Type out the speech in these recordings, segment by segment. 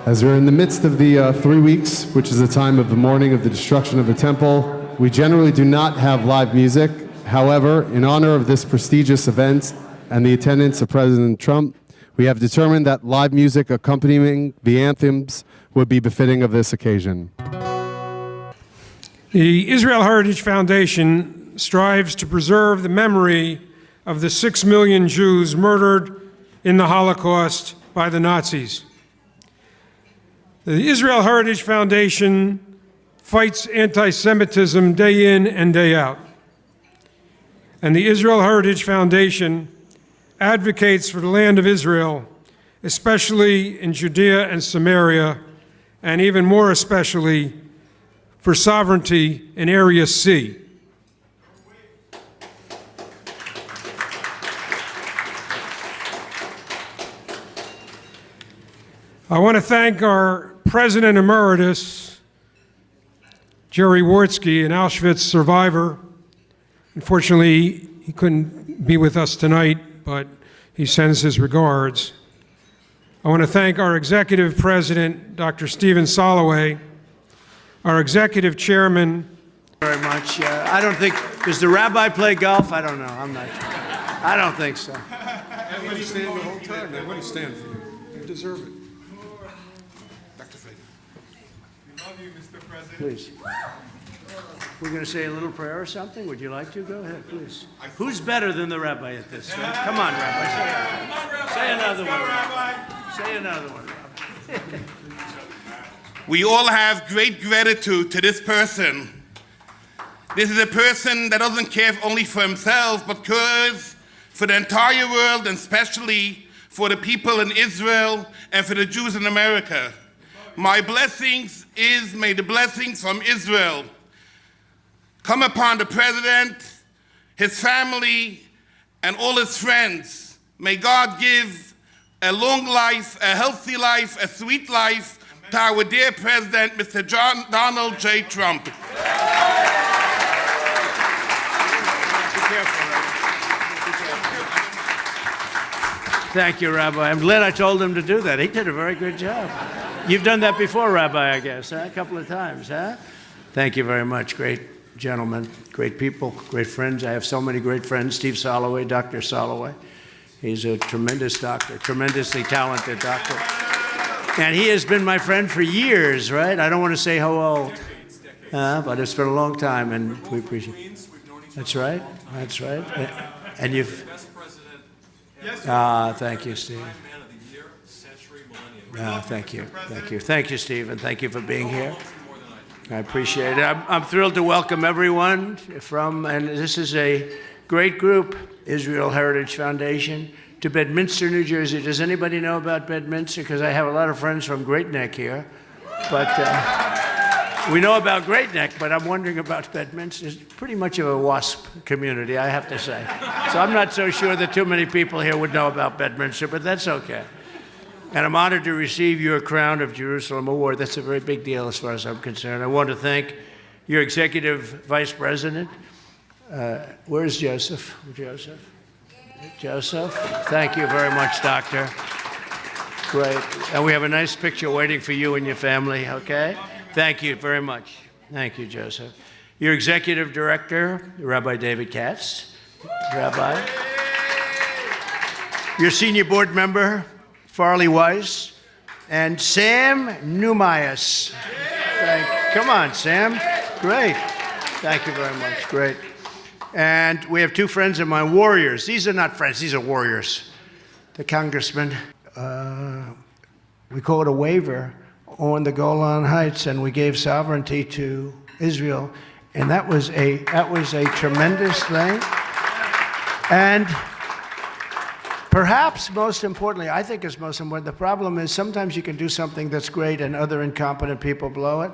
As we're in the midst of the 3 weeks, which is the time of the mourning of the destruction of the temple, we generally do not have live music. However, in honor of this prestigious event and the attendance of President Trump, we have determined that live music accompanying the anthems would be befitting of this occasion. The Israel Heritage Foundation strives to preserve the memory of the 6 million Jews murdered in the Holocaust by the Nazis. The Israel Heritage Foundation fights anti-Semitism day in and day out. And the Israel Heritage Foundation advocates for the land of Israel, especially in Judea and Samaria, and even more especially for sovereignty in Area C. I want to thank our President Emeritus, Jerry Wartsky, an Auschwitz survivor. Unfortunately, he couldn't be with us tonight, but he sends his regards. I want to thank our Executive President, Dr. Stephen Soloway, our Executive Chairman. Very much. I don't think, does the rabbi play golf? I don't know. I'm not sure. I don't think so. Everybody stand the whole time. They want to stand for you. You deserve it. Dr. Frager. We love you, Mr. President. Please. We're going to say a little prayer or something. Would you like to? Go ahead, please. Who's better than the rabbi at this? Right? Come on, Rabbi. Say another one. Rabbi. Say another one, Rabbi. We all have great gratitude to this person. This is a person that doesn't care only for himself, but cares for the entire world, and especially for the people in Israel and for the Jews in America. My blessings is, may the blessings from Israel come upon the President, his family, and all his friends. May God give a long life, a healthy life, a sweet life to our dear President, Mr. Donald J. Trump. Thank you, Rabbi. I'm glad I told him to do that. He did a very good job. You've done that before, Rabbi, I guess, huh? A couple of times, huh? Thank you very much. Great gentlemen, great people, great friends. I have so many great friends. Steve Soloway, Dr. Soloway. He's a tremendous doctor, tremendously talented doctor. And he has been my friend for years, right? I don't want to say how old, but it's been a long time, and we appreciate it. That's right. That's right. And you've... thank you, Steve. Thank you. Thank you. Thank you, Steve, and thank you for being here. I appreciate it. I'm thrilled to welcome everyone from, and this is a great group, Israel Heritage Foundation, to Bedminster, New Jersey. Does anybody know about Bedminster? Because I have a lot of friends from Great Neck here. But we know about Great Neck, but I'm wondering about Bedminster. It's pretty much of a WASP community, I have to say. So I'm not so sure that too many people here would know about Bedminster, but that's okay. And I'm honored to receive your Crown of Jerusalem Award. That's a very big deal as far as I'm concerned. I want to thank your Executive Vice President. Where's Joseph? Joseph? Joseph? Thank you very much, Doctor. Great. And we have a nice picture waiting for you and your family, okay? Thank you very much. Thank you, Joseph. Your Executive Director, Rabbi David Katz. Rabbi. Your Senior Board Member, Farley Weiss, and Sam Neumayas. Come on, Sam. Great. Thank you very much. Great. And we have two friends of mine, warriors. These are not friends, these are warriors. The congressman, we call it a waiver on the Golan Heights, and we gave sovereignty to Israel, and that was a tremendous thing. And perhaps most importantly, I think it's most important, the problem is sometimes you can do something that's great and other incompetent people blow it.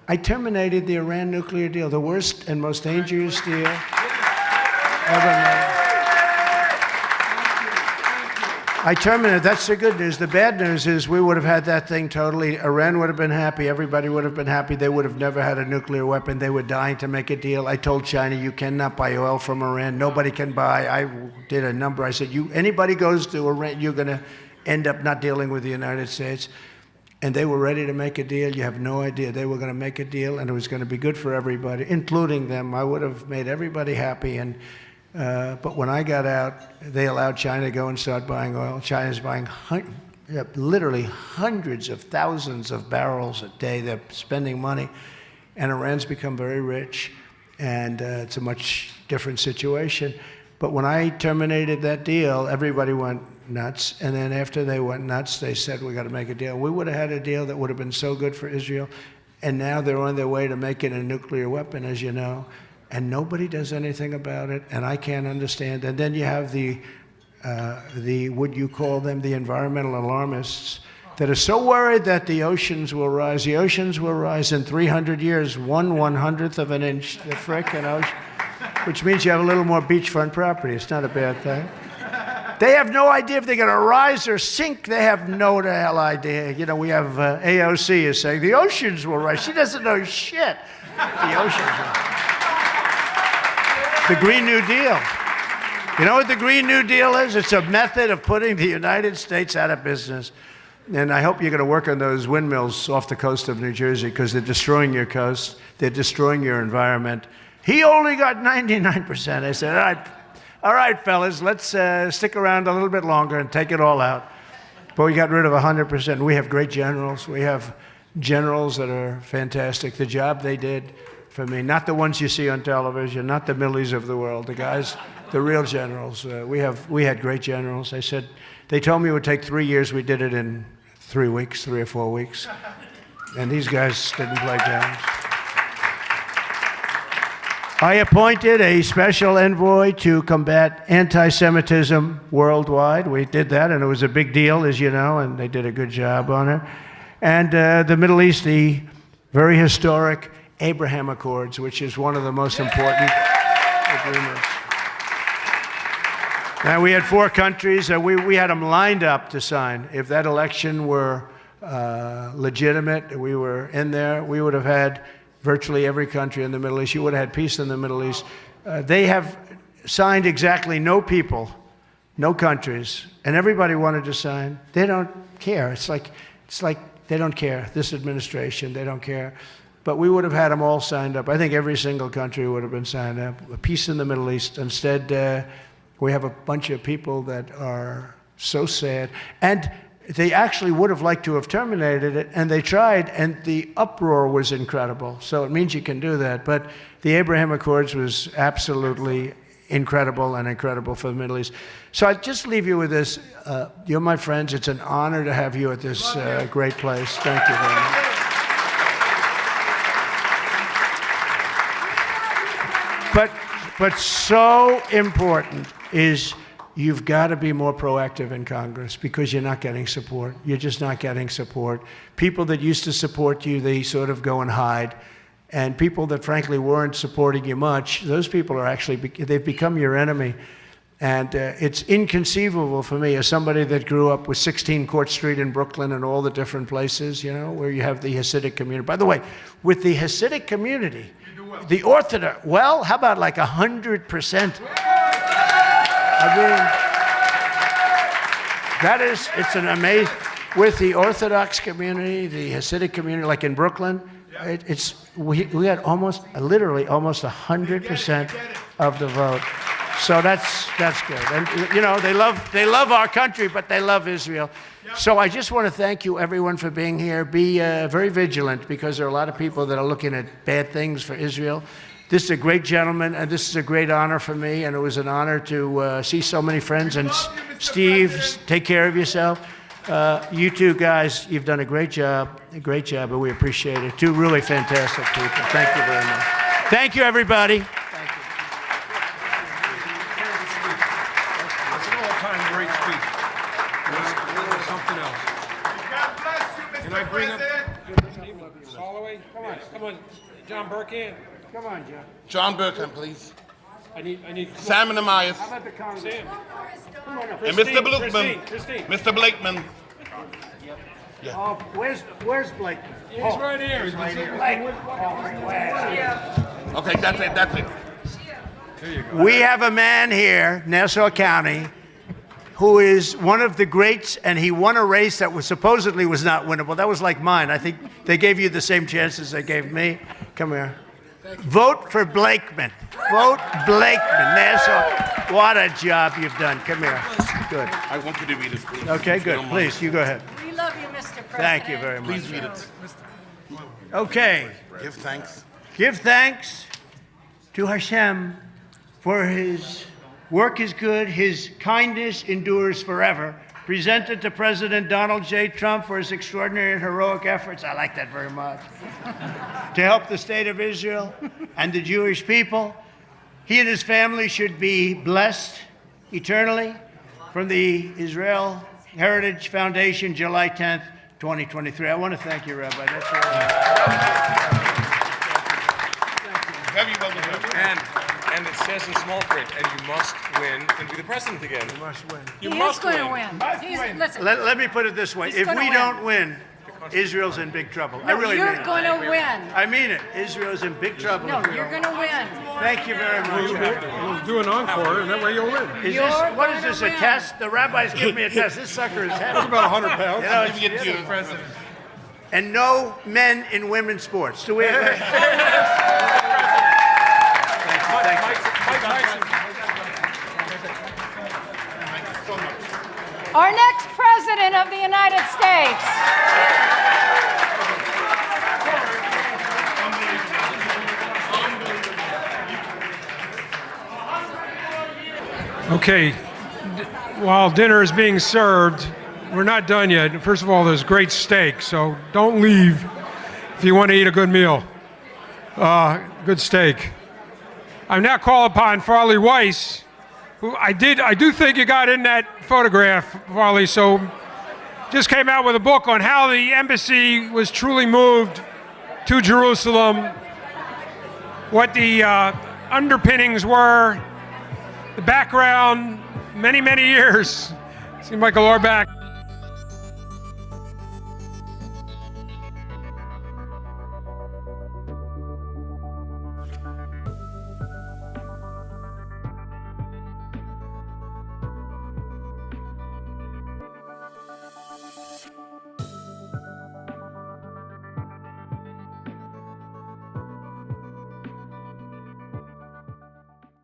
I terminated the Iran nuclear deal, the worst and most dangerous deal ever made. I terminated. That's the good news. The bad news is we would have had that thing totally. Iran would have been happy. Everybody would have been happy. They would have never had a nuclear weapon. They were dying to make a deal. I told China, you cannot buy oil from Iran. Nobody can buy. I did a number. I said, anybody goes to Iran, you're going to end up not dealing with the United States. And they were ready to make a deal. You have no idea. They were going to make a deal, and it was going to be good for everybody, including them. I would have made everybody happy. But when I got out, they allowed China to go and start buying oil. China's buying literally hundreds of thousands of barrels a day. They're spending money. And Iran's become very rich, and it's a much different situation. But when I terminated that deal, everybody went nuts. And then after they went nuts, they said, we got to make a deal. We would have had a deal that would have been so good for Israel. And now they're on their way to making a nuclear weapon, as you know. And nobody does anything about it. And I can't understand. And then you have the what you call them, the environmental alarmists that are so worried that the oceans will rise. The oceans will rise in 300 years, 1/100th of an inch, the frickin' ocean, which means you have a little more beachfront property. It's not a bad thing. They have no idea if they're going to rise or sink. They have no the hell idea. You know, we have AOC is saying the oceans will rise. She doesn't know shit. The oceans will. The Green New Deal. You know what the Green New Deal is? It's a method of putting the United States out of business. And I hope you're going to work on those windmills off the coast of New Jersey, because they're destroying your coast. They're destroying your environment. He only got 99%. I said, all right, fellas, let's stick around a little bit longer and take it all out. But we got rid of 100%. We have great generals. We have generals that are fantastic. The job they did for me, not the ones you see on television, not the Millies of the world, the guys, the real generals. We had great generals. They told me it would take 3 years. We did it in 3 weeks, 3 or 4 weeks. And these guys didn't play games. I appointed a special envoy to combat anti-Semitism worldwide. We did that, and it was a big deal, as you know, and they did a good job on it. And the Middle East, the very historic Abraham Accords, which is one of the most important agreements. Now, we had 4 countries, and we had them lined up to sign. If that election were legitimate, we were in there, we would have had virtually every country in the Middle East. You would have had peace in the Middle East. They have signed exactly no people, no countries, and everybody wanted to sign. They don't care. It's like they don't care. This administration, they don't care. But we would have had them all signed up. I think every single country would have been signed up. Peace in the Middle East. Instead, we have a bunch of people that are so sad. And they actually would have liked to have terminated it, and they tried, and the uproar was incredible. So it means you can do that. But the Abraham Accords was absolutely incredible, and incredible for the Middle East. So I'll just leave you with this. You're my friends. It's an honor to have you at this great place. Thank you very much. But so important is you've got to be more proactive in Congress, because you're not getting support. You're just not getting support. People that used to support you, they sort of go and hide. And people that frankly weren't supporting you much, those people are actually, they've become your enemy. And it's inconceivable for me, as somebody that grew up with 16 Court Street in Brooklyn and all the different places, you know, where you have the Hasidic community. By the way, with the Hasidic community, the Orthodox, well, how about like 100%? I mean, that is, it's an amazing, with the Orthodox community, the Hasidic community, like in Brooklyn, we had almost, literally almost 100% of the vote. So that's good. And, you know, they love our country, but they love Israel. So I just want to thank you, everyone, for being here. Be very vigilant, because there are a lot of people that are looking at bad things for Israel. This is a great gentleman, and this is a great honor for me, and it was an honor to see so many friends. And Steve, take care of yourself. You two guys, you've done a great job, and we appreciate it. 2 really fantastic people. Thank you very much. Thank you, everybody. Come on, John Burkham. Come on, John. John Burkham, please. I need. Sam and Amias. How about the Congress? Sam. Come on up. And Mr. Blakeman. Christine. Mr. Blakeman. Yeah. Where's Blakeman? He's right here. He's right here. Okay, that's it. We have a man here, Nassau County, who is one of the greats, and he won a race that was supposedly was not winnable. That was like mine. I think they gave you the same chances they gave me. Come here. Vote for Blakeman. Vote Blakeman. There's what a job you've done. Come here. Good. I want you to read it, please. Okay, good. Please, you go ahead. We love you, Mr. President. Thank you very much. Please read it. Okay. Give thanks. Give thanks to Hashem, for his work is good, his kindness endures forever. Presented to President Donald J. Trump for his extraordinary and heroic efforts, I like that very much, to help the state of Israel and the Jewish people. He and his family should be blessed eternally. From the Israel Heritage Foundation, July 10th, 2023. I want to thank you, Rabbi. That's really Very well deserved. And it says in small print, and you must win and be the president again. You must win. He is going to win. Listen, Let me put it this way. He's If gonna we win. don't win, Israel's in big trouble. I really mean you're it. going to win. I mean it. Israel's in big trouble. No, if we you're don't. going to win. Thank you very much. We'll do an encore, and that way you'll win. Is You're this, what gonna is this, win. a test? The rabbis give me a test. This sucker is heavy. About 100 pounds. You know, Give it to it's- the president. and no men in women's sports. Do we have Our next president of the United States. Okay, while dinner is being served, we're not done yet. First of all, there's great steak, so don't leave if you want to eat a good meal. Good steak. I now call upon Farley Weiss, who I do think you got in that photograph, Farley, so just came out with a book on how the embassy was truly moved to Jerusalem, what the underpinnings were, the background, many, many years. See Michael Orback.